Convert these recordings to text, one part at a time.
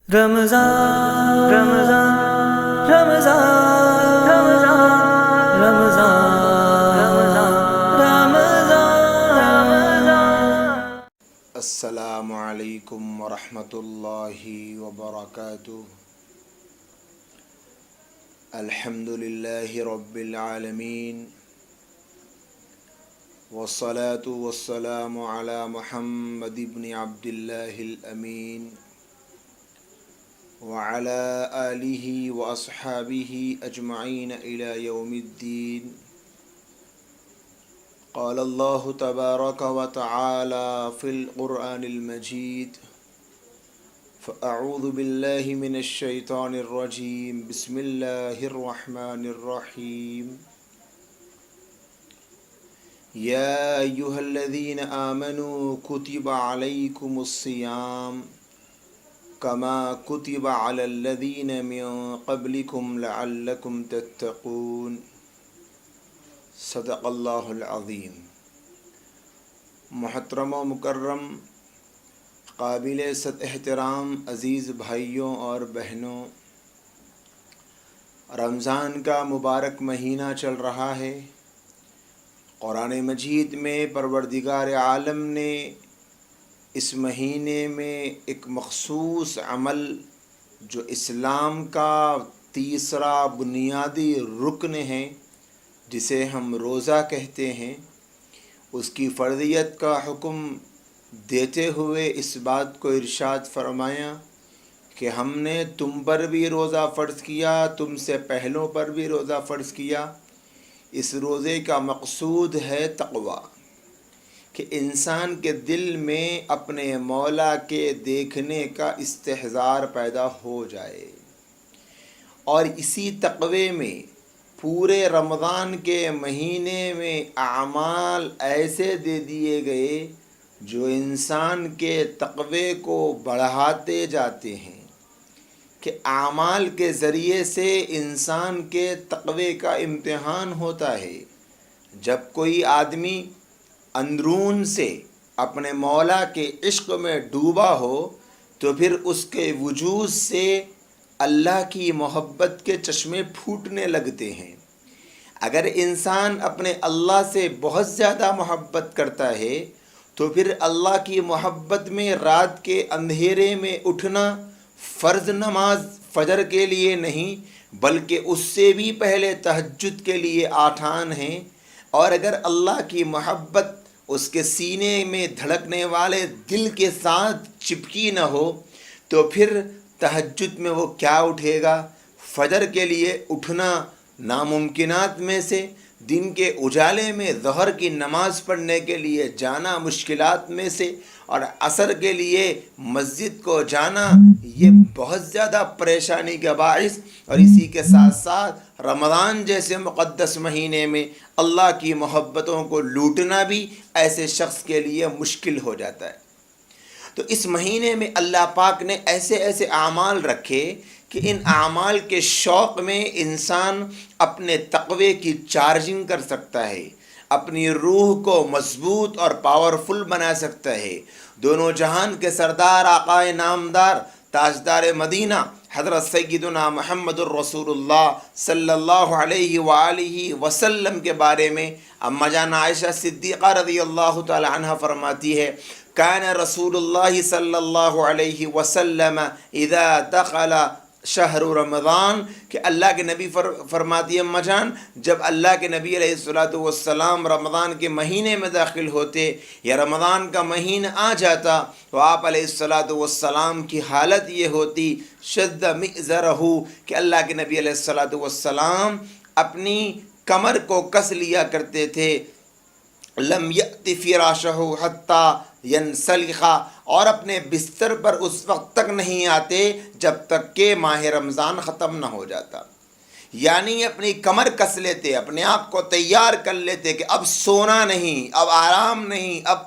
رمضان رمضان رمضان رمضان رمضان رمضان۔ السلام علیکم ورحمۃ اللہ وبرکاتہ۔ الحمد للہ رب العالمین، والصلاة والسلام علی محمد بن عبد اللہ الامین، وعلى آلہ واصحابہ اجمعین الی یوم الدین۔ قال اللہ تبارک وتعالی فی القرآن المجید، فأعوذ باللہ من الشیطان الرجیم، بسم اللہ الرحمن الرحیم۔ یا ایہا الذین آمنوا کتب علیکم الصیام کما کتب علی الذین من قبلکم لعلکم تتقون۔ صدق اللہ العظیم۔ محترم و مکرم قابل صد احترام عزیز بھائیوں اور بہنوں، رمضان کا مبارک مہینہ چل رہا ہے۔ قرآن مجید میں پروردگار عالم نے اس مہینے میں ایک مخصوص عمل جو اسلام کا تیسرا بنیادی رکن ہے، جسے ہم روزہ کہتے ہیں، اس کی فرضیت کا حکم دیتے ہوئے اس بات کو ارشاد فرمایا کہ ہم نے تم پر بھی روزہ فرض کیا، تم سے پہلوں پر بھی روزہ فرض کیا۔ اس روزے کا مقصود ہے تقویٰ، کہ انسان کے دل میں اپنے مولا کے دیکھنے کا استحضار پیدا ہو جائے، اور اسی تقوی میں پورے رمضان کے مہینے میں اعمال ایسے دے دیے گئے جو انسان کے تقوی کو بڑھاتے جاتے ہیں، کہ اعمال کے ذریعے سے انسان کے تقوی کا امتحان ہوتا ہے۔ جب کوئی آدمی اندرون سے اپنے مولا کے عشق میں ڈوبا ہو تو پھر اس کے وجود سے اللہ کی محبت کے چشمے پھوٹنے لگتے ہیں۔ اگر انسان اپنے اللہ سے بہت زیادہ محبت کرتا ہے تو پھر اللہ کی محبت میں رات کے اندھیرے میں اٹھنا فرض نماز فجر کے لیے نہیں بلکہ اس سے بھی پہلے تہجد کے لیے آٹھان ہیں۔ اور اگر اللہ کی محبت اس کے سینے میں دھڑکنے والے دل کے ساتھ چپکی نہ ہو تو پھر تہجد میں وہ کیا اٹھے گا؟ فجر کے لیے اٹھنا ناممکنات میں سے، دن کے اجالے میں ظہر کی نماز پڑھنے کے لیے جانا مشکلات میں سے، اور عصر کے لیے مسجد کو جانا یہ بہت زیادہ پریشانی کا باعث، اور اسی کے ساتھ ساتھ رمضان جیسے مقدس مہینے میں اللہ کی محبتوں کو لوٹنا بھی ایسے شخص کے لیے مشکل ہو جاتا ہے۔ تو اس مہینے میں اللہ پاک نے ایسے ایسے اعمال رکھے کہ ان اعمال کے شوق میں انسان اپنے تقوی کی چارجنگ کر سکتا ہے، اپنی روح کو مضبوط اور پاورفل بنا سکتا ہے۔ دونوں جہان کے سردار آقائے نامدار تاجدار مدینہ حضرت سیدنا محمد الرسول اللہ صلی اللہ علیہ وآلہ وسلم کے بارے میں اما جان عائشہ صدیقہ رضی اللہ تعالی عنہ فرماتی ہے، کان رسول اللہ صلی اللہ علیہ وسلم اذا دخل شہر رمضان، کہ اللہ کے نبی فرماتی ہے اما جان، جب اللہ کے نبی علیہ الصلوۃ والسلام رمضان کے مہینے میں داخل ہوتے یا رمضان کا مہینہ آ جاتا تو آپ علیہ الصلوۃ والسلام کی حالت یہ ہوتی، شد مئزرہ، کہ اللہ کے نبی علیہ الصلوۃ والسلام اپنی کمر کو کس لیا کرتے تھے، لم یأت فراشہ حتی ینسلخ، اور اپنے بستر پر اس وقت تک نہیں آتے جب تک کہ ماہ رمضان ختم نہ ہو جاتا۔ یعنی اپنی کمر کس لیتے، اپنے آپ کو تیار کر لیتے کہ اب سونا نہیں، اب آرام نہیں، اب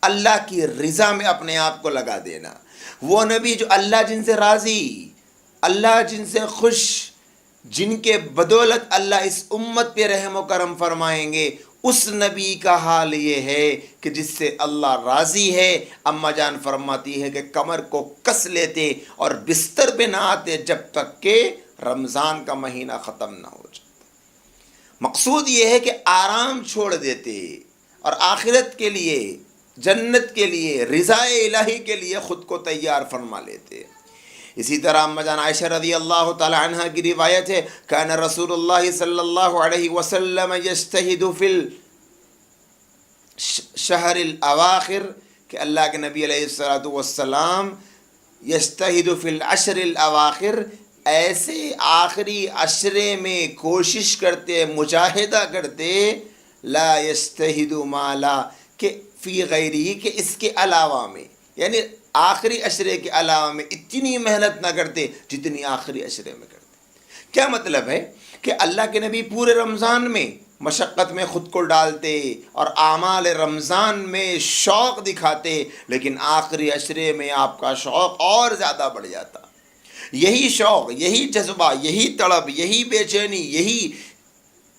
اللہ کی رضا میں اپنے آپ کو لگا دینا۔ وہ نبی جو اللہ جن سے راضی، اللہ جن سے خوش، جن کے بدولت اللہ اس امت پہ رحم و کرم فرمائیں گے، اس نبی کا حال یہ ہے کہ جس سے اللہ راضی ہے۔ اماں جان فرماتی ہے کہ کمر کو کس لیتے اور بستر پہ نہ آتے جب تک کہ رمضان کا مہینہ ختم نہ ہو جائے۔ مقصود یہ ہے کہ آرام چھوڑ دیتے اور آخرت کے لیے، جنت کے لیے، رضا الہی کے لیے خود کو تیار فرما لیتے۔ اسی طرح اماں جان عائشہ رضی اللہ تعالی عنہ کی روایت ہے، کان رسول اللہ صلی اللہ علیہ وسلم یجتہد فی الشہر الاواخر، کہ اللہ کے نبی علیہ السلام یجتہد فی العشر الاواخر، ایسے آخری عشرے میں کوشش کرتے، مجاہدہ کرتے، لا یجتہد ما لا، کہ فی غیری، کہ اس کے علاوہ میں، یعنی آخری عشرے کے علاوہ میں اتنی محنت نہ کرتے جتنی آخری عشرے میں کرتے۔ کیا مطلب ہے کہ اللہ کے نبی پورے رمضان میں مشقت میں خود کو ڈالتے اور اعمال رمضان میں شوق دکھاتے، لیکن آخری عشرے میں آپ کا شوق اور زیادہ بڑھ جاتا۔ یہی شوق، یہی جذبہ، یہی تڑپ، یہی بے چینی، یہی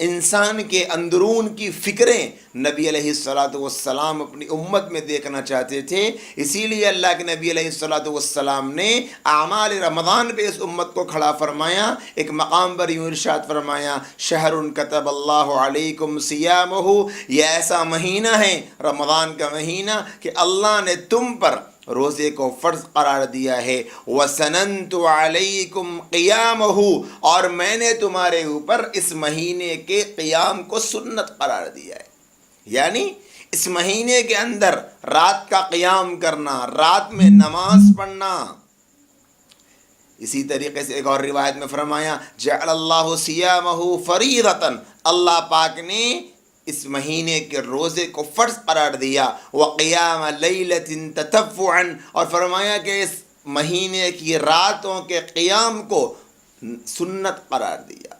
انسان کے اندرون کی فکریں نبی علیہ السلام اپنی امت میں دیکھنا چاہتے تھے۔ اسی لیے اللہ کے نبی علیہ السلام نے اعمال رمضان پہ اس امت کو کھڑا فرمایا۔ ایک مقام پر یوں ارشاد فرمایا، شہر کتب اللہ علیکم صیامہ، یہ ایسا مہینہ ہے رمضان کا مہینہ کہ اللہ نے تم پر روزے کو فرض قرار دیا ہے۔ وَسَنَنْتُ عَلَيْكُمْ قِيَامَهُ، اور میں نے تمہارے اوپر اس مہینے کے قیام کو سنت قرار دیا ہے، یعنی اس مہینے کے اندر رات کا قیام کرنا، رات میں نماز پڑھنا۔ اسی طریقے سے ایک اور روایت میں فرمایا، جعل اللہ صیامہ فریضۃ، اللہ پاک نے اس مہینے کے روزے کو فرض قرار دیا۔ وقیام لیلۃ تطوعا، اور فرمایا کہ اس مہینے کی راتوں کے قیام کو سنت قرار دیا۔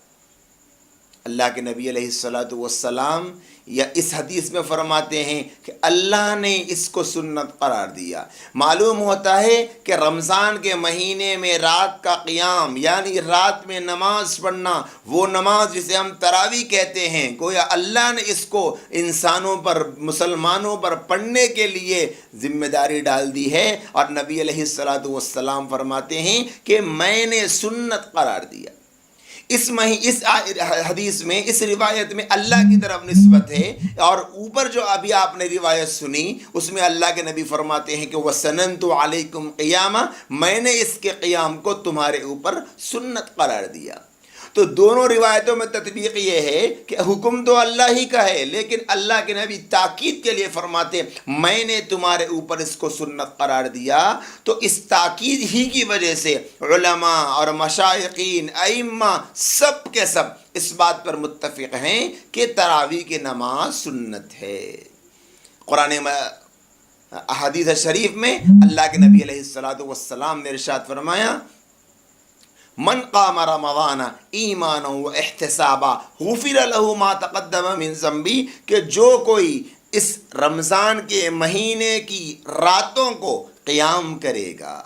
اللہ کے نبی علیہ السلام یا اس حدیث میں فرماتے ہیں کہ اللہ نے اس کو سنت قرار دیا۔ معلوم ہوتا ہے کہ رمضان کے مہینے میں رات کا قیام، یعنی رات میں نماز پڑھنا، وہ نماز جسے ہم تراویح کہتے ہیں، گویا اللہ نے اس کو انسانوں پر، مسلمانوں پر پڑھنے کے لیے ذمہ داری ڈال دی ہے، اور نبی علیہ السلام فرماتے ہیں کہ میں نے سنت قرار دیا۔ اس حدیث میں، اس روایت میں اللہ کی طرف نسبت ہے، اور اوپر جو ابھی آپ نے روایت سنی اس میں اللہ کے نبی فرماتے ہیں کہ وَسَنَنْتُ عَلَيْكُمْ قِيَامًا، میں نے اس کے قیام کو تمہارے اوپر سنت قرار دیا۔ تو دونوں روایتوں میں تطبیق یہ ہے کہ حکم تو اللہ ہی کا ہے، لیکن اللہ کے نبی تاکید کے لیے فرماتے میں نے تمہارے اوپر اس کو سنت قرار دیا۔ تو اس تاکید ہی کی وجہ سے علماء اور مشائقین، ائمہ، سب کے سب اس بات پر متفق ہیں کہ تراویح کی نماز سنت ہے۔ قرآن احادیث شریف میں اللہ کے نبی علیہ السلام نے ارشاد فرمایا، من قام رمضان ایمانا و احتسابا غفر له ما تقدم من ذنبی، کہ جو کوئی اس رمضان کے مہینے کی راتوں کو قیام کرے گا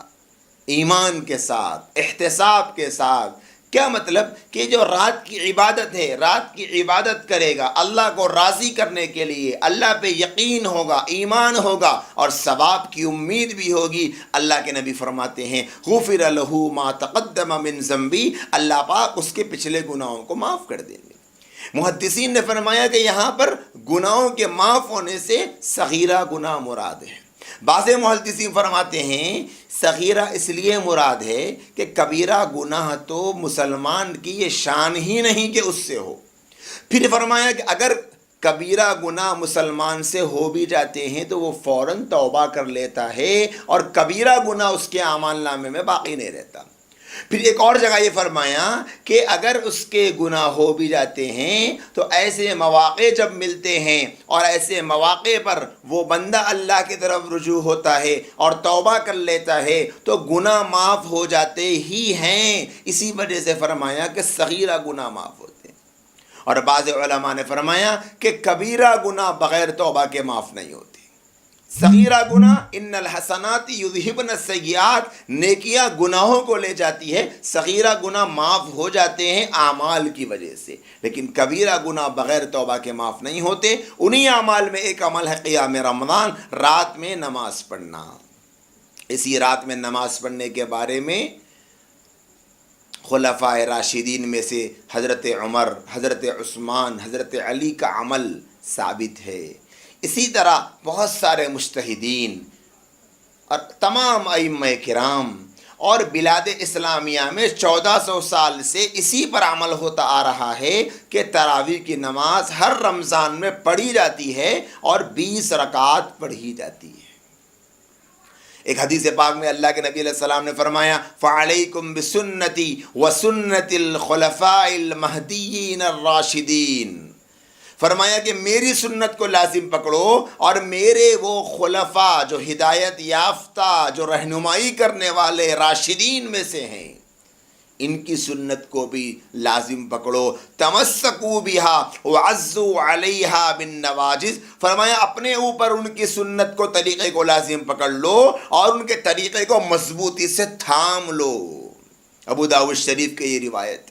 ایمان کے ساتھ، احتساب کے ساتھ، کیا مطلب کہ جو رات کی عبادت ہے، رات کی عبادت کرے گا اللہ کو راضی کرنے کے لیے، اللہ پہ یقین ہوگا، ایمان ہوگا اور ثواب کی امید بھی ہوگی، اللہ کے نبی فرماتے ہیں غفر له ما تقدم من ذنبی، اللہ پاک اس کے پچھلے گناہوں کو معاف کر دیں گے۔ محدثین نے فرمایا کہ یہاں پر گناہوں کے معاف ہونے سے صغیرہ گناہ مراد ہے۔ بعض محدثین فرماتے ہیں صغیرہ اس لیے مراد ہے کہ کبیرہ گناہ تو مسلمان کی یہ شان ہی نہیں کہ اس سے ہو۔ پھر فرمایا کہ اگر کبیرہ گناہ مسلمان سے ہو بھی جاتے ہیں تو وہ فوراً توبہ کر لیتا ہے اور کبیرہ گناہ اس کے اعمال نامے میں باقی نہیں رہتا۔ پھر ایک اور جگہ یہ فرمایا کہ اگر اس کے گناہ ہو بھی جاتے ہیں تو ایسے مواقع جب ملتے ہیں اور ایسے مواقع پر وہ بندہ اللہ کی طرف رجوع ہوتا ہے اور توبہ کر لیتا ہے تو گناہ معاف ہو جاتے ہی ہیں۔ اسی وجہ سے فرمایا کہ صغیرہ گناہ معاف ہوتے ہیں، اور بعض علماء نے فرمایا کہ کبیرہ گناہ بغیر توبہ کے معاف نہیں ہوتے۔ صغیرہ گناہ ان الحسنات یذہبن السیئات، نیکیاں گناہوں کو لے جاتی ہے، صغیرہ گناہ معاف ہو جاتے ہیں اعمال کی وجہ سے، لیکن کبیرہ گناہ بغیر توبہ کے معاف نہیں ہوتے۔ انہی اعمال میں ایک عمل ہے قیام رمضان، رات میں نماز پڑھنا۔ اسی رات میں نماز پڑھنے کے بارے میں خلفائے راشدین میں سے حضرت عمر، حضرت عثمان، حضرت علی کا عمل ثابت ہے۔ اسی طرح بہت سارے مجتہدین اور تمام ائمہ کرام اور بلاد اسلامیہ میں 1400 سال سے اسی پر عمل ہوتا آ رہا ہے کہ تراویح کی نماز ہر رمضان میں پڑھی جاتی ہے اور 20 رکعات پڑھی جاتی ہے۔ ایک حدیث پاک میں اللہ کے نبی علیہ السلام نے فرمایا فَعَلَيْكُمْ بِسُنَّتِي وَسُنَّتِ الْخُلَفَاءِ الْمَهْدِيِّينَ الرَّاشِدِينَ، فرمایا کہ میری سنت کو لازم پکڑو اور میرے وہ خلفاء جو ہدایت یافتہ، جو رہنمائی کرنے والے راشدین میں سے ہیں، ان کی سنت کو بھی لازم پکڑو۔ تمسکوا بہا وعزوا علیہا بالنواجذ، فرمایا اپنے اوپر ان کی سنت کو، طریقے کو لازم پکڑ لو اور ان کے طریقے کو مضبوطی سے تھام لو۔ ابو داؤد شریف کی یہ روایت۔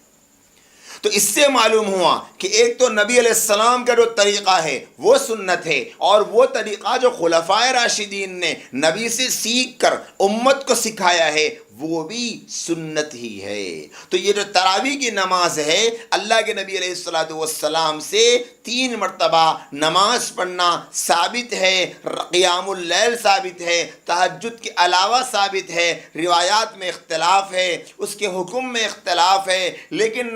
تو اس سے معلوم ہوا کہ ایک تو نبی علیہ السلام کا جو طریقہ ہے وہ سنت ہے، اور وہ طریقہ جو خلفائے راشدین نے نبی سے سیکھ کر امت کو سکھایا ہے وہ بھی سنت ہی ہے۔ تو یہ جو تراویح کی نماز ہے، اللہ کے نبی علیہ السلام سے 3 مرتبہ نماز پڑھنا ثابت ہے، قیام اللیل ثابت ہے، تہجد کے علاوہ ثابت ہے، روایات میں اختلاف ہے، اس کے حکم میں اختلاف ہے، لیکن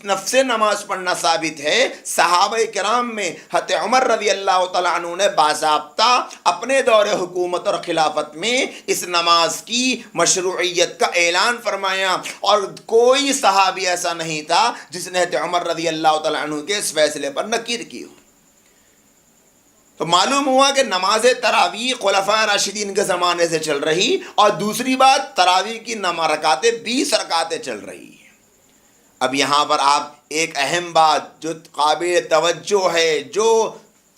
نفس نماز پڑھنا ثابت ہے۔ صحابہ کرام میں حضرت عمر رضی اللہ تعالیٰ عنہ نے باضابطہ اپنے دور حکومت اور خلافت میں اس نماز کی مشروعیت کا اعلان فرمایا، اور کوئی صحابی ایسا نہیں تھا جس نے حضرت عمر رضی اللہ تعالیٰ عنہ کے اس فیصلے پر نکیر کی ہو۔ تو معلوم ہوا کہ نماز تراویح خلفائے راشدین کے زمانے سے چل رہی، اور دوسری بات تراویح کی رکعتیں 20 رکعتیں چل رہی ہیں۔ اب یہاں پر آپ ایک اہم بات جو قابل توجہ ہے، جو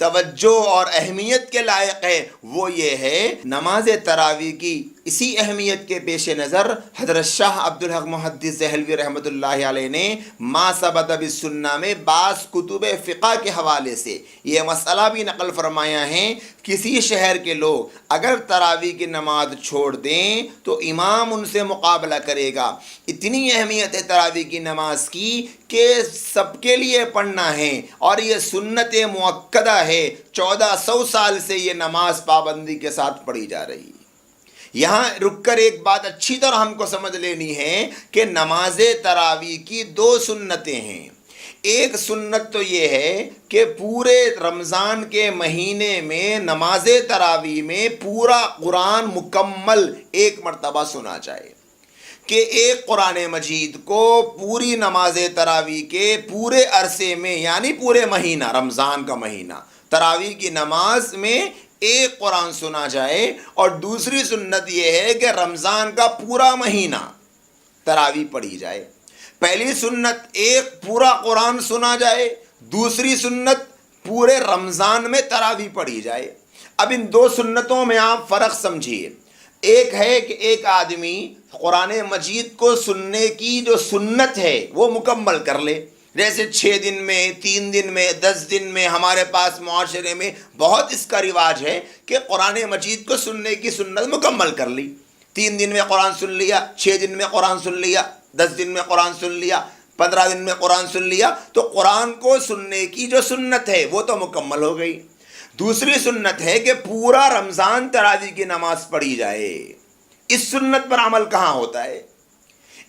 توجہ اور اہمیت کے لائق ہے، وہ یہ ہے نماز تراویح کی اسی اہمیت کے پیش نظر حضرت شاہ عبدالحق محدث دہلوی رحمۃ اللہ علیہ نے ما ثبت بالسنہ میں بعض کتب فقہ کے حوالے سے یہ مسئلہ بھی نقل فرمایا ہے، کسی شہر کے لوگ اگر تراویح کی نماز چھوڑ دیں تو امام ان سے مقابلہ کرے گا۔ اتنی اہمیت ہے تراویح کی نماز کی کہ سب کے لیے پڑھنا ہے، اور یہ سنت مؤکدہ ہے، 1400 سال سے یہ نماز پابندی کے ساتھ پڑھی جا رہی ہے۔ یہاں رک کر ایک بات اچھی طرح ہم کو سمجھ لینی ہے کہ نماز تراویح کی 2 سنتیں ہیں۔ ایک سنت تو یہ ہے کہ پورے رمضان کے مہینے میں نماز تراویح میں پورا قرآن مکمل ایک مرتبہ سنا جائے، کہ ایک قرآن مجید کو پوری نماز تراویح کے پورے عرصے میں، یعنی پورے مہینہ رمضان کا مہینہ، تراویح کی نماز میں ایک قرآن سنا جائے۔ اور دوسری سنت یہ ہے کہ رمضان کا پورا مہینہ تراویح پڑھی جائے۔ پہلی سنت ایک پورا قرآن سنا جائے، دوسری سنت پورے رمضان میں تراویح پڑھی جائے۔ اب ان 2 سنتوں میں آپ فرق سمجھیے۔ ایک ہے کہ ایک آدمی قرآن مجید کو سننے کی جو سنت ہے وہ مکمل کر لے، جیسے 6 دن میں، 3 دن میں، 10 دن میں۔ ہمارے پاس معاشرے میں بہت اس کا رواج ہے کہ قرآن مجید کو سننے کی سنت مکمل کر لی، 3 دن میں قرآن سن لیا، 6 دن میں قرآن سن لیا، 10 دن میں قرآن سن لیا، 15 دن میں قرآن سن لیا۔ تو قرآن کو سننے کی جو سنت ہے وہ تو مکمل ہو گئی۔ دوسری سنت ہے کہ پورا رمضان تراویح کی نماز پڑھی جائے۔ اس سنت پر عمل کہاں ہوتا ہے؟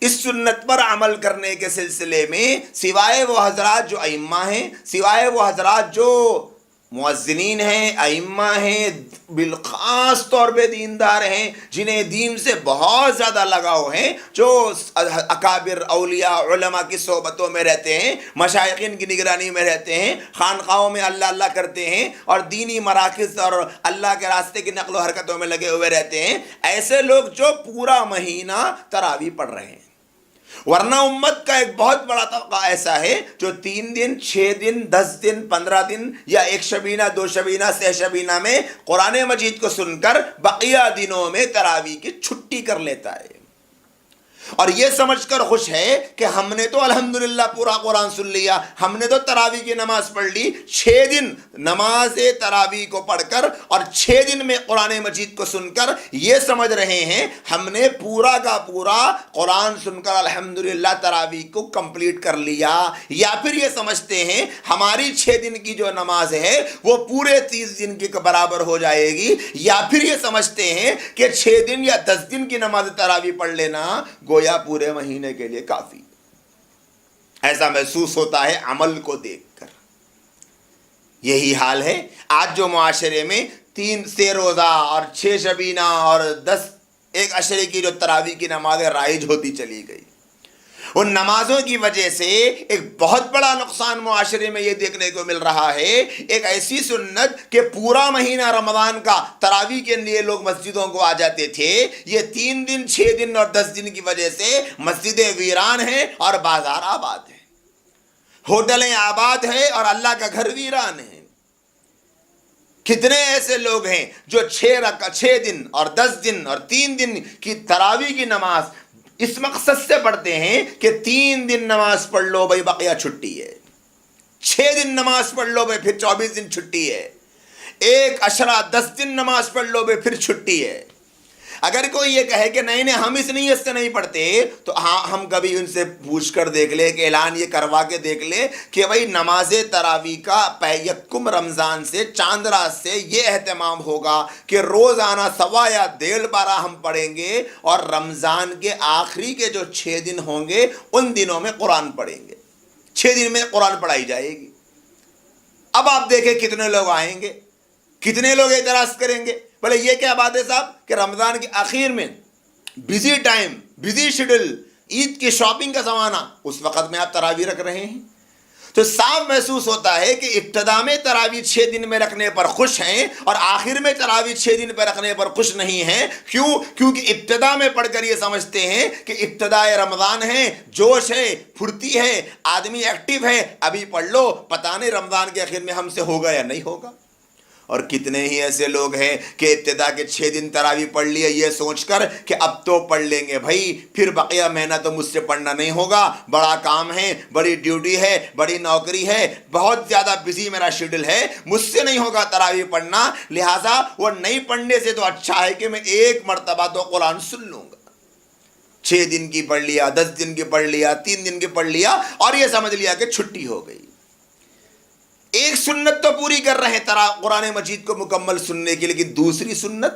اس سنت پر عمل کرنے کے سلسلے میں سوائے وہ حضرات جو ائمہ ہیں، سوائے وہ حضرات جو مؤذنین ہیں، ائمہ ہیں، بالخاص طور پہ دیندار ہیں، جنہیں دین سے بہت زیادہ لگاؤ ہیں، جو اکابر اولیاء علماء کی صحبتوں میں رہتے ہیں، مشائخین کی نگرانی میں رہتے ہیں، خانقاہوں میں اللہ اللہ کرتے ہیں، اور دینی مراکز اور اللہ کے راستے کی نقل و حرکتوں میں لگے ہوئے رہتے ہیں، ایسے لوگ جو پورا مہینہ تراویح پڑھ رہے ہیں۔ ورنہ امت کا ایک بہت بڑا طبقہ ایسا ہے جو 3 دن 6 دن 10 دن 15 دن یا 1 شبینہ 2 شبینہ 3 شبینہ میں قرآن مجید کو سن کر بقیہ دنوں میں تراویح کی چھٹی کر لیتا ہے، اور یہ سمجھ کر خوش ہے کہ ہم نے تو الحمدللہ پورا قرآن سن لیا، ہم نے تو تراویح کی نماز پڑھ لی۔ 6 دن نماز تراویح کو پڑھ کر اور 6 دن میں قرآن مجید کو سن کر یہ سمجھ رہے ہیں ہم نے پورا کا پورا قرآن سن کر الحمدللہ تراویح کو کمپلیٹ کر لیا، یا پھر یہ سمجھتے ہیں ہماری 6 دن کی جو نماز ہے وہ پورے 30 دن کے برابر ہو جائے گی، یا پھر یہ سمجھتے ہیں کہ 6 دن یا 10 دن کی نماز تراویح پڑھ لینا گویا پورے مہینے کے لیے کافی۔ ایسا محسوس ہوتا ہے عمل کو دیکھ کر۔ یہی حال ہے آج جو معاشرے میں 3 سے روزہ اور 6 شبینہ اور 10 ایک عشرے کی جو تراویح کی نمازیں رائج ہوتی چلی گئی، ان نمازوں کی وجہ سے ایک بہت بڑا نقصان معاشرے میں یہ دیکھنے کو مل رہا ہے۔ ایک ایسی سنت کہ پورا مہینہ رمضان کا تراویح کے لیے لوگ مسجدوں کو آ جاتے تھے، یہ 3 دن 6 دن اور 10 دن کی وجہ سے مسجدیں ویران ہیں اور بازار آباد ہیں، ہوٹلیں آباد ہیں اور اللہ کا گھر ویران ہے۔ کتنے ایسے لوگ ہیں جو 6 دن اور 10 دن اور 3 دن کی تراویح کی نماز اس مقصد سے پڑھتے ہیں کہ 3 دن نماز پڑھ لو بھائی بقیہ چھٹی ہے، 6 دن نماز پڑھ لو بھائی پھر 24 دن چھٹی ہے، 1 عشرہ 10 دن نماز پڑھ لو بھائی پھر چھٹی ہے۔ اگر کوئی یہ کہے کہ نہیں ہم اس نیت سے نہیں پڑھتے، تو ہاں ہم کبھی ان سے پوچھ کر دیکھ لے کہ اعلان یہ کروا کے دیکھ لے کہ بھائی نماز تراویح کا یکم رمضان سے چاند رات سے یہ اہتمام ہوگا کہ روزانہ 1.25 یا 1.5 ہم پڑھیں گے، اور رمضان کے آخری کے جو 6 دن ہوں گے ان دنوں میں قرآن پڑھیں گے، 6 دن میں قرآن پڑھائی جائے گی۔ اب آپ دیکھیں کتنے لوگ آئیں گے، کتنے لوگ اعتراض کریں گے۔ بولے یہ کیا بات ہے صاحب کہ رمضان کے آخر میں بزی ٹائم، بزی شیڈول، عید کی شاپنگ کا زمانہ، اس وقت میں آپ تراویح رکھ رہے ہیں؟ تو صاف محسوس ہوتا ہے کہ ابتدا میں تراویح 6 دن میں رکھنے پر خوش ہیں اور آخر میں تراویح 6 دن پر رکھنے پر خوش نہیں ہیں۔ کیوں؟ کیونکہ ابتدا میں پڑھ کر یہ سمجھتے ہیں کہ ابتدائے رمضان ہے، جوش ہے، پھرتی ہے، آدمی ایکٹیو ہے، ابھی پڑھ لو، پتہ نہیں رمضان کے آخر میں ہم سے ہوگا یا نہیں ہوگا۔ اور کتنے ہی ایسے لوگ ہیں کہ ابتدا کے 6 دن تراویح پڑھ لیے یہ سوچ کر کہ اب تو پڑھ لیں گے بھائی، پھر بقیہ مہینہ تو مجھ سے پڑھنا نہیں ہوگا، بڑا کام ہے، بڑی ڈیوٹی ہے، بڑی نوکری ہے، بہت زیادہ بزی میرا شیڈول ہے، مجھ سے نہیں ہوگا تراویح پڑھنا، لہٰذا وہ نہیں پڑھنے سے تو اچھا ہے کہ میں 1 مرتبہ تو قرآن سن لوں گا۔ 6 دن کی پڑھ لیا، 10 دن کی پڑھ لیا، 3 دن کی پڑھ لیا، اور یہ سمجھ لیا کہ چھٹی ہو گئی۔ ایک سنت تو پوری کر رہے ہیں قرآن مجید کو مکمل سننے کی، لیکن دوسری سنت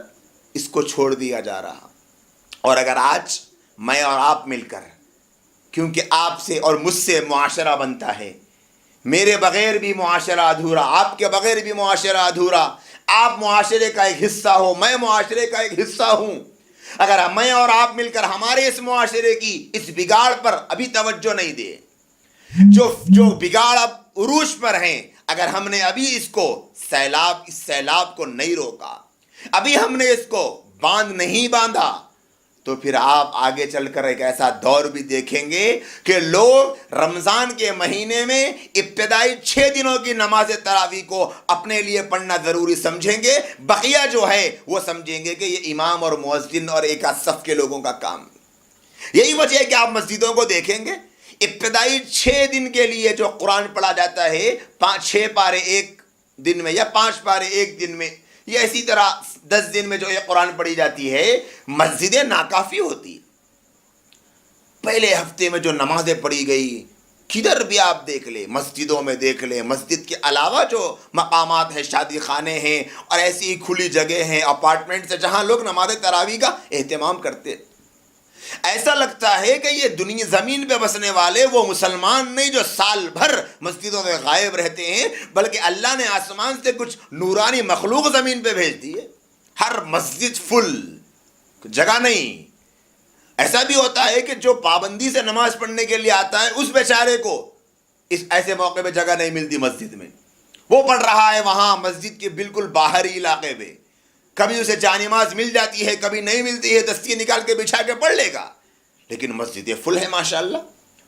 اس کو چھوڑ دیا جا رہا۔ اور اگر آج میں اور آپ مل کر، کیونکہ آپ سے اور مجھ سے معاشرہ بنتا ہے، میرے بغیر بھی معاشرہ ادھورا، آپ کے بغیر بھی معاشرہ ادھورا، آپ معاشرے کا ایک حصہ ہو، میں معاشرے کا ایک حصہ ہوں، اگر میں اور آپ مل کر ہمارے اس معاشرے کی اس بگاڑ پر ابھی توجہ نہیں دے، جو بگاڑ اب عروج پر ہیں، اگر ہم نے ابھی اس سیلاب کو نہیں روکا، ابھی ہم نے اس کو باندھ نہیں باندھا، تو پھر آپ آگے چل کر ایک ایسا دور بھی دیکھیں گے کہ لوگ رمضان کے مہینے میں ابتدائی 6 دنوں کی نماز تراویح کو اپنے لیے پڑھنا ضروری سمجھیں گے، بقیہ جو ہے وہ سمجھیں گے کہ یہ امام اور مؤذن اور ایک آدھ صف کے لوگوں کا کام۔ یہی وجہ ہے کہ آپ مسجدوں کو دیکھیں گے، ابتدائی 6 دن کے لیے جو قرآن پڑھا جاتا ہے 6 پارے ایک دن میں یا 5 پارے ایک دن میں، یا اسی طرح 10 دن میں جو یہ قرآن پڑھی جاتی ہے، مسجدیں ناکافی ہوتی۔ پہلے ہفتے میں جو نمازیں پڑھی گئی، کدھر بھی آپ دیکھ لیں، مسجدوں میں دیکھ لیں، مسجد کے علاوہ جو مقامات ہیں، شادی خانے ہیں اور ایسی ہی کھلی جگہ ہیں، اپارٹمنٹس ہیں جہاں لوگ نماز تراویح کا اہتمام کرتے، ایسا لگتا ہے کہ یہ دنیا زمین پہ بسنے والے وہ مسلمان نہیں جو سال بھر مسجدوں میں غائب رہتے ہیں، بلکہ اللہ نے آسمان سے کچھ نورانی مخلوق زمین پہ بھیج دی ہے۔ ہر مسجد فل، جگہ نہیں۔ ایسا بھی ہوتا ہے کہ جو پابندی سے نماز پڑھنے کے لیے آتا ہے اس بیچارے کو اس ایسے موقع پہ جگہ نہیں ملتی مسجد میں، وہ پڑھ رہا ہے وہاں مسجد کے بالکل باہری علاقے میں، کبھی اسے جانماز مل جاتی ہے، کبھی نہیں ملتی ہے، دستی نکال کے بچھا کے پڑھ لے گا، لیکن مسجدیں فل ہے ماشاءاللہ.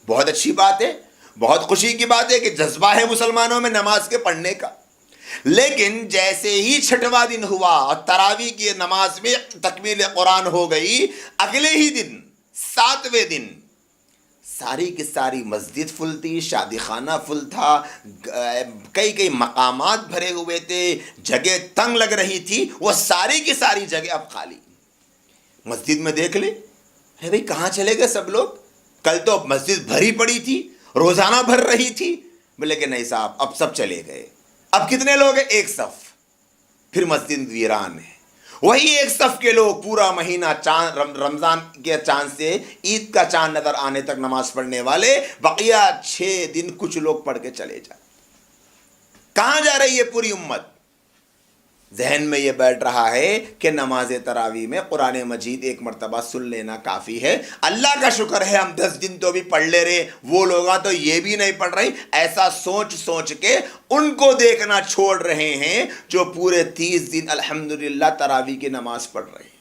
بہت اچھی بات ہے, بہت خوشی کی بات ہے کہ جذبہ ہے مسلمانوں میں نماز کے پڑھنے کا. لیکن جیسے ہی چھٹواں دن ہوا اور تراویح کی نماز میں تکمیل قرآن ہو گئی, اگلے ہی دن 7ویں دن ساری کی ساری مسجد فل تھی, شادی خانہ فل تھا, کئی مقامات بھرے ہوئے تھے, جگہ تنگ لگ رہی تھی, وہ ساری کی ساری جگہ اب خالی. مسجد میں دیکھ لے ہے بھئی کہاں چلے گئے سب لوگ؟ کل تو مسجد بھری پڑی تھی, روزانہ بھر رہی تھی. بولے کہ نہیں صاحب اب سب چلے گئے. اب کتنے لوگ ہیں؟ ایک صف. پھر مسجد ویران ہے. وہی ایک صف کے لوگ پورا مہینہ چاند, رمضان کے چاند سے عید کا چاند نظر آنے تک نماز پڑھنے والے, بقیہ 6 دن کچھ لوگ پڑھ کے چلے جائیں. کہاں جا رہی ہے پوری امت؟ ذہن میں یہ بیٹھ رہا ہے کہ نماز تراویح میں قرآن مجید ایک مرتبہ سن لینا کافی ہے. اللہ کا شکر ہے ہم 10 دن تو بھی پڑھ لے رہے, وہ لوگ تو یہ بھی نہیں پڑھ رہے. ایسا سوچ کے ان کو دیکھنا چھوڑ رہے ہیں جو پورے 30 دن الحمدللہ تراویح کی نماز پڑھ رہے ہیں.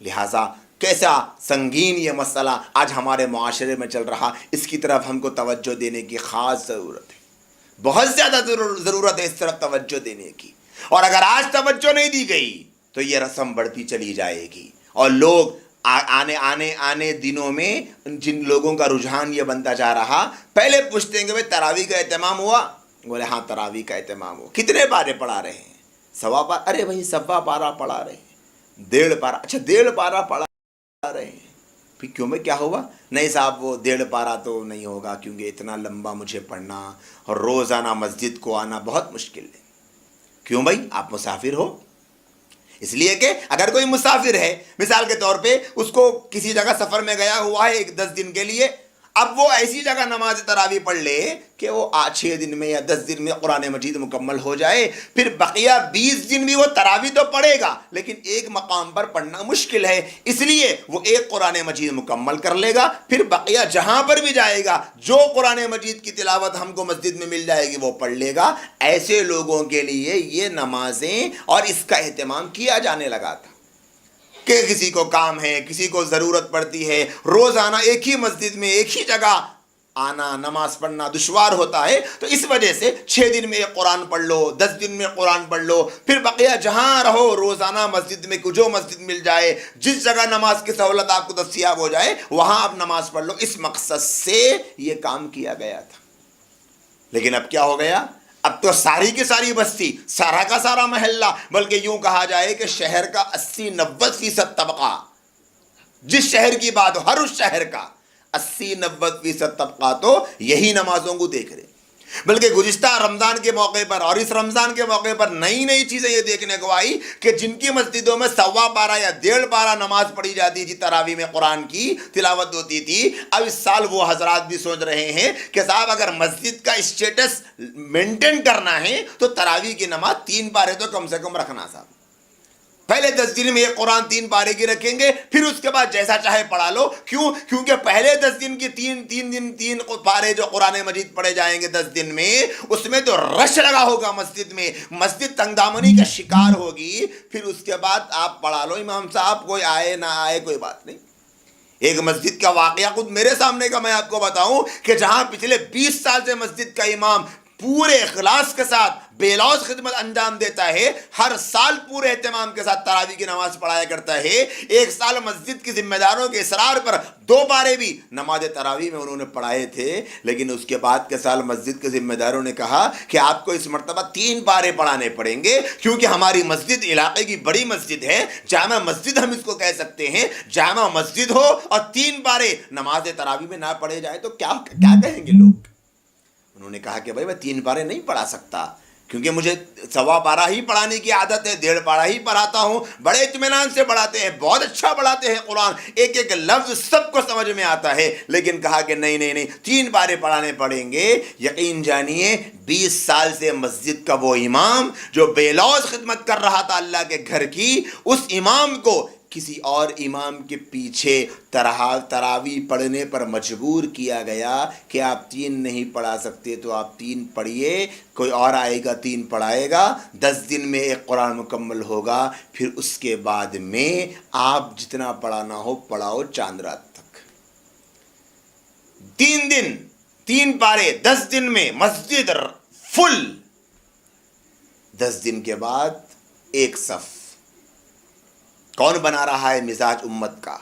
لہٰذا کیسا سنگین یہ مسئلہ آج ہمارے معاشرے میں چل رہا, اس کی طرف ہم کو توجہ دینے کی خاص ضرورت ہے. بہت زیادہ ضرورت ہے اس طرف توجہ دینے کی. اور اگر آج توجہ نہیں دی گئی تو یہ رسم بڑھتی چلی جائے گی, اور لوگ آنے دنوں میں جن لوگوں کا رجحان یہ بنتا جا رہا, پہلے پوچھتے ہیں کہ بھئی تراویح کا اہتمام ہوا؟ بولے ہاں تراویح کا اہتمام ہوا. کتنے پارے پڑھا رہے ہیں؟ 1.25 پارہ. ارے بھائی 1.25 پارہ پڑھا رہے ہیں. 1.5 پارہ. اچھا 1.5 پارہ پڑھا رہے ہیں, پھر کیوں میں کیا ہوا؟ نہیں صاحب وہ 1.5 پارہ تو نہیں ہوگا کیونکہ اتنا لمبا مجھے پڑھنا اور روزانہ مسجد کو آنا بہت مشکل ہے. کیوں بھائی؟ آپ مسافر ہو. اس لیے کہ اگر کوئی مسافر ہے, مثال کے طور پہ اس کو کسی جگہ سفر میں گیا ہوا ہے 10 دن کے لیے, اب وہ ایسی جگہ نماز تراویح پڑھ لے کہ وہ 6 دن میں یا 10 دن میں قرآن مجید مکمل ہو جائے, پھر بقیہ 20 دن بھی وہ تراویح تو پڑھے گا لیکن ایک مقام پر پڑھنا مشکل ہے. اس لیے وہ ایک قرآن مجید مکمل کر لے گا, پھر بقیہ جہاں پر بھی جائے گا جو قرآن مجید کی تلاوت ہم کو مسجد میں مل جائے گی وہ پڑھ لے گا. ایسے لوگوں کے لیے یہ نمازیں اور اس کا اہتمام کیا جانے لگا تھا کہ کسی کو کام ہے, کسی کو ضرورت پڑتی ہے, روزانہ ایک ہی مسجد میں ایک ہی جگہ آنا نماز پڑھنا دشوار ہوتا ہے, تو اس وجہ سے 6 دن میں قرآن پڑھ لو, 10 دن میں قرآن پڑھ لو, پھر بقیہ جہاں رہو روزانہ مسجد میں جو مسجد مل جائے, جس جگہ نماز کی سہولت آپ کو دستیاب ہو جائے وہاں آپ نماز پڑھ لو. اس مقصد سے یہ کام کیا گیا تھا. لیکن اب کیا ہو گیا؟ اب تو ساری کی ساری بستی, سارا کا سارا محلہ, بلکہ یوں کہا جائے کہ شہر کا 80-90% طبقہ, جس شہر کی بات ہو ہر اس شہر کا 80-90% طبقہ تو یہی نمازوں کو دیکھ رہے. بلکہ گزشتہ رمضان کے موقع پر اور اس رمضان کے موقع پر نئی چیزیں یہ دیکھنے کو آئی کہ جن کی مسجدوں میں 1.25 پارہ یا 1.5 پارہ نماز پڑھی جاتی تھی, تراویح میں قرآن کی تلاوت ہوتی تھی, اب اس سال وہ حضرات بھی سوچ رہے ہیں کہ صاحب اگر مسجد کا اسٹیٹس مینٹین کرنا ہے تو تراویح کی نماز 3 پارے تو کم سے کم رکھنا صاحب. پہلے 10 دن میں یہ قرآن 3 پارے کی رکھیں گے, پھر اس کے بعد جیسا چاہے پڑھا لو. کیوں؟ کیونکہ پہلے 10 دن کی 3 پارے جو قرآن مجید پڑھے جائیں گے 10 دن میں, اس میں تو رش لگا ہوگا مسجد میں, مسجد تنگ دامنی کا شکار ہوگی. پھر اس کے بعد آپ پڑھا لو امام صاحب, کوئی آئے نہ آئے کوئی بات نہیں. ایک مسجد کا واقعہ خود میرے سامنے کا میں آپ کو بتاؤں کہ جہاں پچھلے 20 سال سے مسجد کا امام پورے اخلاص کے ساتھ بے لوث خدمت انجام دیتا ہے, ہر سال پورے اہتمام کے ساتھ تراویح کی نماز پڑھایا کرتا ہے. ایک سال مسجد کی ذمہ داروں کے اصرار پر 2 پارے بھی نماز تراویح میں انہوں نے پڑھائے تھے, لیکن اس کے بعد کے سال مسجد کے ذمہ داروں نے کہا کہ آپ کو اس مرتبہ 3 پارے پڑھانے پڑیں گے, کیونکہ ہماری مسجد علاقے کی بڑی مسجد ہے, جامع مسجد ہم اس کو کہہ سکتے ہیں. جامع مسجد ہو اور 3 پارے نماز تراویح میں نہ پڑھے جائے تو کیا کہیں گے لوگ. انہوں نے کہا کہ بھائی میں 3 پارے نہیں پڑھا سکتا, کیونکہ مجھے 1.25 پارہ ہی پڑھانے کی عادت ہے, 1.5 پارہ ہی پڑھاتا ہوں. بڑے اطمینان سے پڑھاتے ہیں, بہت اچھا پڑھاتے ہیں قرآن, ایک لفظ سب کو سمجھ میں آتا ہے. لیکن کہا کہ نہیں 3 پارے پڑھانے پڑیں گے. یقین جانیے 20 سال سے مسجد کا وہ امام جو بے لوث خدمت کر رہا تھا اللہ کے گھر کی, اس امام کو کسی اور امام کے پیچھے تراویح پڑھنے پر مجبور کیا گیا کہ آپ 3 نہیں پڑھا سکتے تو آپ 3 پڑھیے، کوئی اور آئے گا 3 پڑھائے گا، 10 دن میں ایک قرآن مکمل ہوگا، پھر اس کے بعد میں آپ جتنا پڑھانا ہو پڑھاؤ چاند رات تک۔ 3 دن 3 پارے 10 دن میں مسجد فل، 10 دن کے بعد ایک صف۔ کون بنا رہا ہے مزاج امت کا؟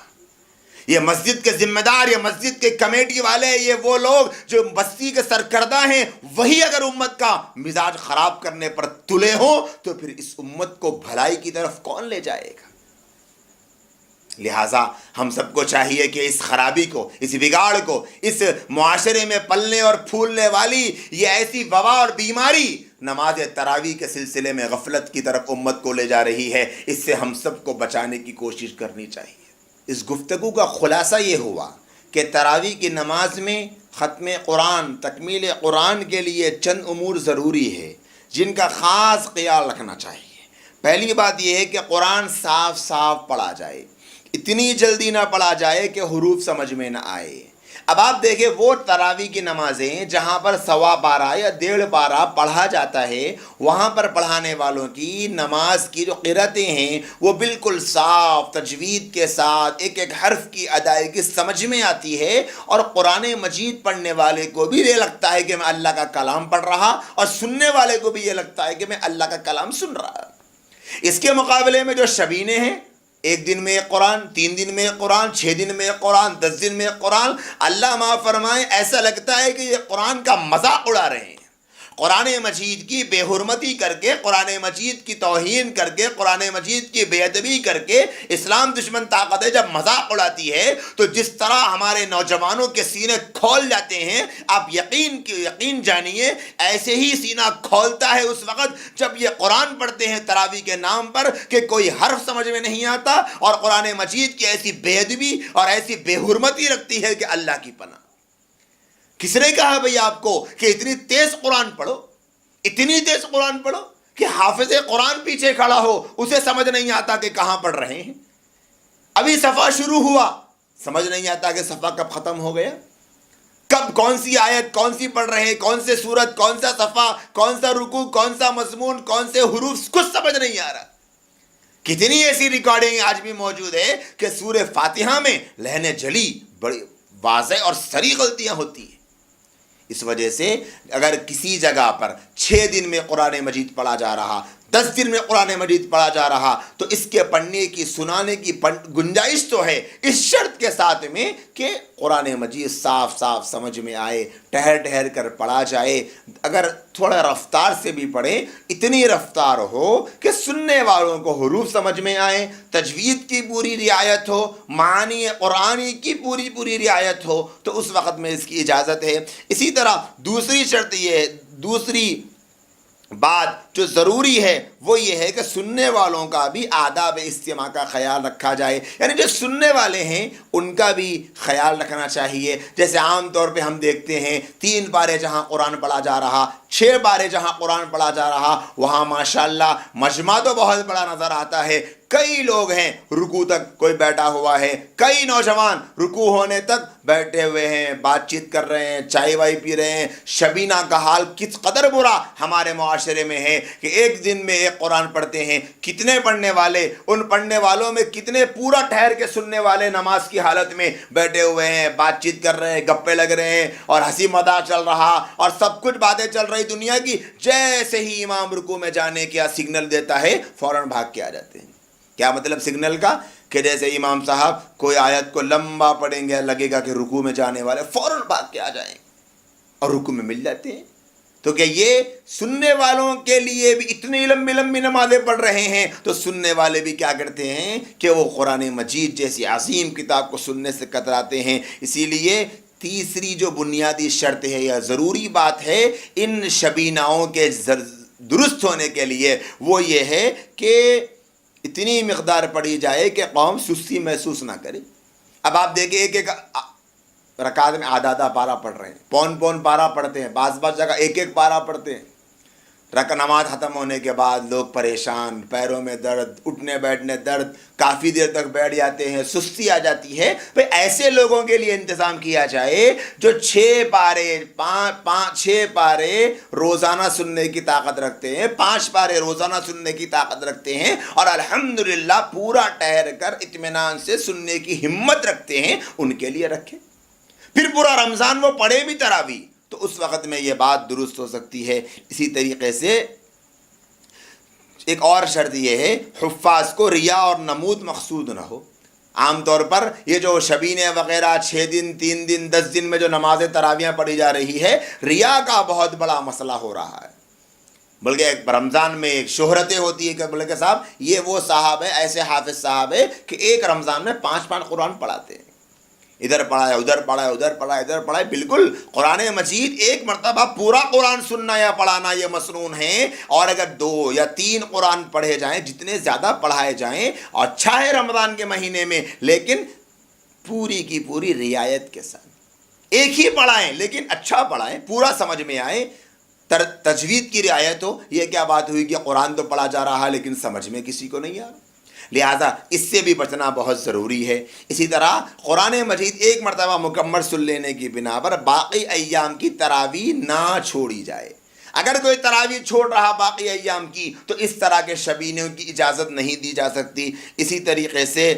یہ مسجد کے ذمہ دار، یہ مسجد کے کمیٹی والے، یہ وہ لوگ جو بستی کے سرکردہ ہیں، وہی اگر امت کا مزاج خراب کرنے پر تلے ہوں تو پھر اس امت کو بھلائی کی طرف کون لے جائے گا؟ لہٰذا ہم سب کو چاہیے کہ اس خرابی کو، اس بگاڑ کو، اس معاشرے میں پلنے اور پھولنے والی یہ ایسی وبا اور بیماری نماز تراویح کے سلسلے میں غفلت کی طرف امت کو لے جا رہی ہے، اس سے ہم سب کو بچانے کی کوشش کرنی چاہیے۔ اس گفتگو کا خلاصہ یہ ہوا کہ تراویح کی نماز میں ختم قرآن، تکمیل قرآن کے لیے چند امور ضروری ہے جن کا خاص خیال رکھنا چاہیے۔ پہلی بات یہ ہے کہ قرآن صاف صاف پڑھا جائے، اتنی جلدی نہ پڑھا جائے کہ حروف سمجھ میں نہ آئے۔ اب آپ دیکھیں وہ تراویح کی نمازیں جہاں پر 1.25 پارہ یا 1.5 پارہ پڑھا جاتا ہے، وہاں پر پڑھانے والوں کی نماز کی جو قرأتیں ہیں وہ بالکل صاف تجوید کے ساتھ ایک ایک حرف کی ادائیگی سمجھ میں آتی ہے، اور قرآن مجید پڑھنے والے کو بھی یہ لگتا ہے کہ میں اللہ کا کلام پڑھ رہا، اور سننے والے کو بھی یہ لگتا ہے کہ میں اللہ کا کلام سن رہا۔ اس کے مقابلے میں جو شبینے ہیں، 1 دن میں ایک قرآن، 3 دن میں ایک قرآن، 6 دن میں ایک قرآن، 10 دن میں ایک قرآن، اللہ معاف فرمائے ایسا لگتا ہے کہ یہ قرآن کا مذاق اڑا رہے ہیں۔ قرآن مجید کی بے حرمتی کر کے، قرآن مجید کی توہین کر کے، قرآن مجید کی بے ادبی کر کے اسلام دشمن طاقتیں جب مذاق اڑاتی ہے تو جس طرح ہمارے نوجوانوں کے سینے کھول جاتے ہیں، آپ یقین جانیے ایسے ہی سینہ کھولتا ہے اس وقت جب یہ قرآن پڑھتے ہیں تراویح کے نام پر کہ کوئی حرف سمجھ میں نہیں آتا، اور قرآن مجید کی ایسی بے ادبی اور ایسی بے حرمتی رکھتی ہے کہ اللہ کی پناہ۔ کس نے کہا بھئی آپ کو کہ اتنی تیز قرآن پڑھو، اتنی تیز قرآن پڑھو کہ حافظ قرآن پیچھے کھڑا ہو اسے سمجھ نہیں آتا کہ کہاں پڑھ رہے ہیں؟ ابھی صفحہ شروع ہوا، سمجھ نہیں آتا کہ صفحہ کب ختم ہو گیا، کب کون سی آیت کون سی پڑھ رہے ہیں، کون سے سورت، کون سا صفحہ، کون سا رکوع، کون سا مضمون، کون سے حروف، کچھ سمجھ نہیں آ رہا۔ کتنی ایسی ریکارڈنگ آج بھی موجود ہے کہ سورہ فاتحہ میں لہن جلی بڑی واضح اور صریح غلطیاں ہوتی ہیں۔ اس وجہ سے اگر کسی جگہ پر 6 دن میں قرآن مجید پڑھا جا رہا، 10 دن میں قرآن مجید پڑھا جا رہا، تو اس کے پڑھنے کی، سنانے کی گنجائش تو ہے، اس شرط کے ساتھ میں کہ قرآن مجید صاف صاف سمجھ میں آئے، ٹھہر ٹھہر کر پڑھا جائے۔ اگر تھوڑا رفتار سے بھی پڑھے، اتنی رفتار ہو کہ سننے والوں کو حروف سمجھ میں آئے، تجوید کی پوری رعایت ہو، معانی قرآنی کی پوری رعایت ہو، تو اس وقت میں اس کی اجازت ہے۔ اسی طرح دوسری شرط یہ ہے، دوسری بات جو ضروری ہے وہ یہ ہے کہ سننے والوں کا بھی آداب استماع کا خیال رکھا جائے، یعنی جو سننے والے ہیں ان کا بھی خیال رکھنا چاہیے۔ جیسے عام طور پہ ہم دیکھتے ہیں 3 پارے جہاں قرآن پڑھا جا رہا، 6 پارے جہاں قرآن پڑھا جا رہا، وہاں ماشاءاللہ مجمع تو بہت بڑا نظر آتا ہے، کئی لوگ ہیں، رکوع تک کوئی بیٹھا ہوا ہے، کئی نوجوان رکوع ہونے تک بیٹھے ہوئے ہیں، بات چیت کر رہے ہیں، چائے وائی پی رہے ہیں۔ شبینہ کا حال کس قدر برا ہمارے معاشرے میں ہے کہ 1 دن میں ایک قرآن پڑھتے ہیں، کتنے پڑھنے والے، ان پڑھنے والوں میں کتنے پورا ٹھہر کے سننے والے نماز کی حالت میں بیٹھے ہوئے ہیں، بات چیت کر رہے ہیں، گپے لگ رہے ہیں، اور ہنسی مذاق چل رہا، اور سب کچھ باتیں چل رہی دنیا کی۔ جیسے ہی امام رکوع میں جانے کا سگنل دیتا ہے فوراً بھاگ کے آ جاتے ہیں۔ کیا مطلب سگنل کا؟ کہ جیسے امام صاحب کوئی آیت کو لمبا پڑھیں گے، لگے گا کہ رکوع میں جانے والے فوراً بھاگ کے آ جائیں اور رکوع میں مل جاتے ہیں۔ تو کہ یہ سننے والوں کے لیے بھی اتنی لمبی لمبی نمازیں پڑھ رہے ہیں، تو سننے والے بھی کیا کرتے ہیں کہ وہ قرآن مجید جیسی عظیم کتاب کو سننے سے کتراتے ہیں۔ اسی لیے تیسری جو بنیادی شرط ہے یا ضروری بات ہے ان شبیناؤں کے درست ہونے کے لیے، وہ یہ ہے کہ اتنی مقدار پڑھی جائے کہ قوم سستی محسوس نہ کرے۔ اب آپ دیکھیں ایک ایک رکعت میں آدھا پارہ پڑھ رہے ہیں، پون پارہ پڑھتے ہیں، بعض جگہ ایک پارہ پڑھتے ہیں، نماز ختم ہونے کے بعد لوگ پریشان، پیروں میں درد، اٹھنے بیٹھنے درد، کافی دیر تک بیٹھ جاتے ہیں، سستی آ جاتی ہے. بھئی ایسے لوگوں کے لیے انتظام کیا جائے جو 6 پارے روزانہ سننے کی طاقت رکھتے ہیں، 5 پارے روزانہ سننے کی طاقت رکھتے ہیں، اور الحمدللہ پورا ٹھہر کر اطمینان سے سننے کی ہمت رکھتے ہیں، ان کے لیے رکھیں. پھر پورا رمضان وہ پڑھے بھی تراویح، تو اس وقت میں یہ بات درست ہو سکتی ہے. اسی طریقے سے ایک اور شرط یہ ہے، حفاظ کو ریا اور نمود مقصود نہ ہو. عام طور پر یہ جو شبینیں وغیرہ 6 دن 3 دن 10 دن میں جو نماز تراویحیں پڑھی جا رہی ہے، ریا کا بہت بڑا مسئلہ ہو رہا ہے. بلکہ ایک رمضان میں ایک شہرتیں ہوتی ہے کہ بلکہ صاحب یہ وہ صاحب ہے، ایسے حافظ صاحب ہے کہ ایک رمضان میں 5 قرآن پڑھاتے ہیں، ادھر پڑھا ہے ادھر پڑھا ہے ادھر پڑھا ہے ادھر پڑھا ہے. بالکل قرآن مجید ایک مرتبہ پورا قرآن سننا یا پڑھانا یہ مسنون ہے، اور اگر 2 یا 3 قرآن پڑھے جائیں، جتنے زیادہ پڑھائے جائیں، اچھا ہے رمضان کے مہینے میں، لیکن پوری کی پوری رعایت کے ساتھ. ایک ہی پڑھائیں لیکن اچھا پڑھائیں، پورا سمجھ میں آئے، تجوید کی رعایت ہو. یہ کیا بات ہوئی کہ قرآن تو پڑھا جا رہا ہے لیکن سمجھ میں کسی کو نہیں آ رہا. لہذا اس سے بھی بچنا بہت ضروری ہے. اسی طرح قرآن مجید ایک مرتبہ مکمل سن لینے کی بنا پر باقی ایام کی تراویح نہ چھوڑی جائے. اگر کوئی تراویح چھوڑ رہا باقی ایام کی تو اس طرح کے شبینوں کی اجازت نہیں دی جا سکتی. اسی طریقے سے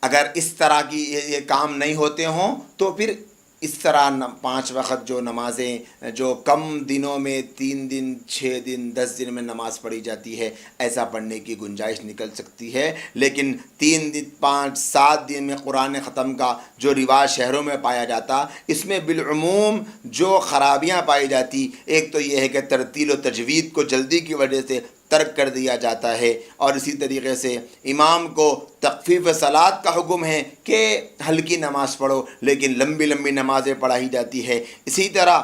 اگر اس طرح کی یہ کام نہیں ہوتے ہوں تو پھر اس طرح 5 وقت جو نمازیں جو کم دنوں میں 3 دن 6 دن 10 دن میں نماز پڑھی جاتی ہے، ایسا پڑھنے کی گنجائش نکل سکتی ہے. لیکن 3 دن 5 7 دن میں قرآن ختم کا جو رواج شہروں میں پایا جاتا، اس میں بالعموم جو خرابیاں پائی جاتی، ایک تو یہ ہے کہ ترتیل و تجوید کو جلدی کی وجہ سے ترک کر دیا جاتا ہے، اور اسی طریقے سے امام کو تخفیف صلاۃ کا حکم ہے کہ ہلکی نماز پڑھو، لیکن لمبی لمبی نمازیں پڑھائی جاتی ہے. اسی طرح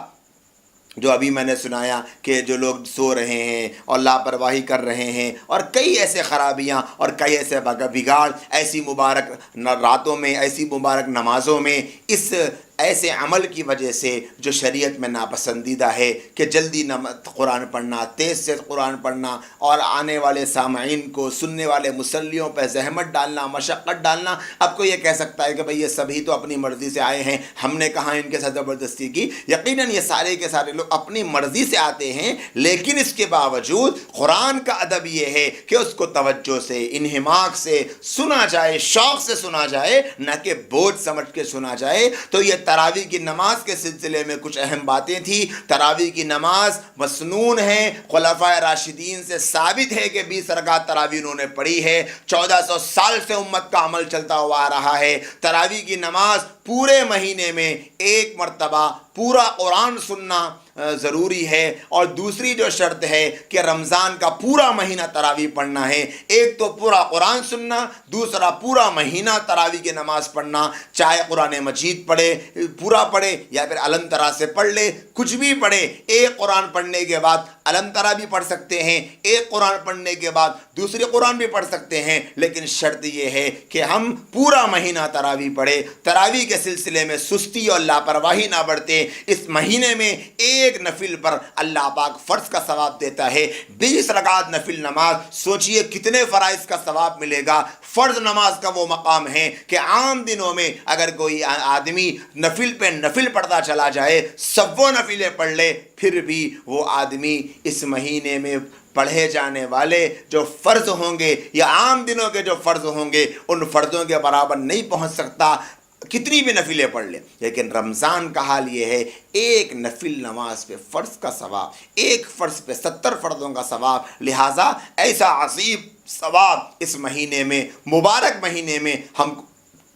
جو ابھی میں نے سنایا کہ جو لوگ سو رہے ہیں اور لاپرواہی کر رہے ہیں، اور کئی ایسے خرابیاں اور کئی ایسے بگاڑ ایسی مبارک راتوں میں، ایسی مبارک نمازوں میں، اس ایسے عمل کی وجہ سے جو شریعت میں ناپسندیدہ ہے کہ جلدی قرآن پڑھنا، تیز سے قرآن پڑھنا، اور آنے والے سامعین کو، سننے والے مسلیوں پہ زحمت ڈالنا، مشقت ڈالنا. اب کوئی یہ کہہ سکتا ہے کہ بھئی یہ سبھی تو اپنی مرضی سے آئے ہیں، ہم نے کہاں ان کے ساتھ زبردستی کی. یقیناً یہ سارے کے سارے لوگ اپنی مرضی سے آتے ہیں، لیکن اس کے باوجود قرآن کا ادب یہ ہے کہ اس کو توجہ سے، انہماک سے سنا جائے، شوق سے سنا جائے، نہ کہ بوجھ سمجھ کے سنا جائے. تو یہ تراویح کی نماز کے سلسلے میں کچھ اہم باتیں تھیں. تراویح کی نماز مسنون ہے، خلفائے راشدین سے ثابت ہے کہ 20 رکعت تراویح انہوں نے پڑھی ہے. 1400 سال سے امت کا عمل چلتا ہوا آ رہا ہے. تراویح کی نماز پورے مہینے میں ایک مرتبہ پورا قرآن سننا ضروری ہے. اور دوسری جو شرط ہے کہ رمضان کا پورا مہینہ تراویح پڑھنا ہے. ایک تو پورا قرآن سننا، دوسرا پورا مہینہ تراویح کی نماز پڑھنا. چاہے قرآن مجید پڑھے، پورا پڑھے، یا پھر علم ترا سے پڑھ لے، کچھ بھی پڑھے. ایک قرآن پڑھنے کے بعد علم ترا بھی پڑھ سکتے ہیں، ایک قرآن پڑھنے کے بعد دوسری قرآن بھی پڑھ سکتے ہیں. لیکن شرط یہ ہے کہ ہم پورا مہینہ تراویح پڑھے. تراویح کے سلسلے میں سستی اور لاپرواہی نہ برتے. اس مہینے میں ایک نفل پر اللہ پاک فرض کا ثواب دیتا ہے. 20 رکعت نفل نماز، سوچئے کتنے فرائض کا ثواب ملے گا. فرض نماز کا وہ مقام ہے کہ عام دنوں میں اگر کوئی آدمی نفل پہ نفل پڑھتا چلا جائے، سب وہ نفلیں پڑھ لے، پھر بھی وہ آدمی اس مہینے میں پڑھے جانے والے جو فرض ہوں گے یا عام دنوں کے جو فرض ہوں گے، ان فرضوں کے برابر نہیں پہنچ سکتا، کتنی بھی نفلیں پڑھ لے. لیکن رمضان کا حال یہ ہے، ایک نفل نماز پہ فرض کا ثواب، ایک فرض پہ 70 فرضوں کا ثواب. لہٰذا ایسا عظیم ثواب اس مہینے میں، مبارک مہینے میں ہم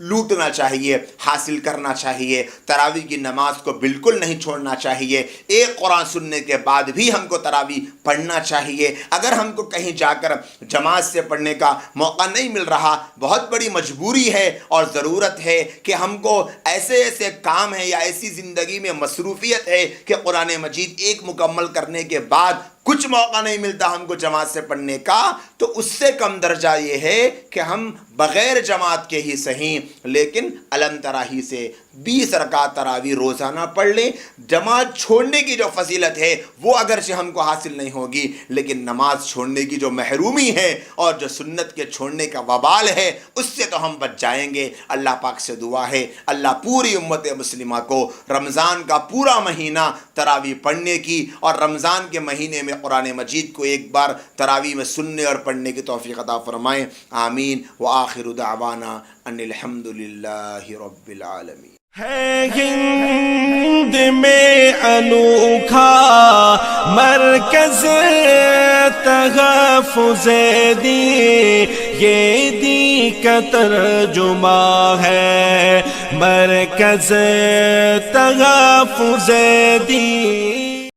لوٹنا چاہیے، حاصل کرنا چاہیے. تراویح کی نماز کو بالکل نہیں چھوڑنا چاہیے. ایک قرآن سننے کے بعد بھی ہم کو تراویح پڑھنا چاہیے. اگر ہم کو کہیں جا کر جماعت سے پڑھنے کا موقع نہیں مل رہا، بہت بڑی مجبوری ہے اور ضرورت ہے کہ ہم کو ایسے ایسے کام ہیں یا ایسی زندگی میں مصروفیت ہے کہ قرآن مجید ایک مکمل کرنے کے بعد کچھ موقع نہیں ملتا ہم کو جماعت سے پڑھنے کا، تو اس سے کم درجہ یہ ہے کہ ہم بغیر جماعت کے ہی صحیح لیکن علم تراہی سے 20 رکعت تراویح روزانہ پڑھ لیں. جماعت چھوڑنے کی جو فضیلت ہے وہ اگرچہ ہم کو حاصل نہیں ہوگی، لیکن نماز چھوڑنے کی جو محرومی ہے اور جو سنت کے چھوڑنے کا وبال ہے اس سے تو ہم بچ جائیں گے. اللہ پاک سے دعا ہے اللہ پوری امت مسلمہ کو رمضان کا پورا مہینہ تراویح پڑھنے کی اور رمضان کے مہینے میں قرآن مجید کو ایک بار تراویح میں سننے اور پڑھنے کی توفیق عطا فرمائیں. آمین. وآخر دعوانا ان الحمد للہ رب العالمین. ہے ہند میں انوکھا مرکز تحفظ دین، یہ دین کا ترجمہ ہے مرکز تحفظ دین.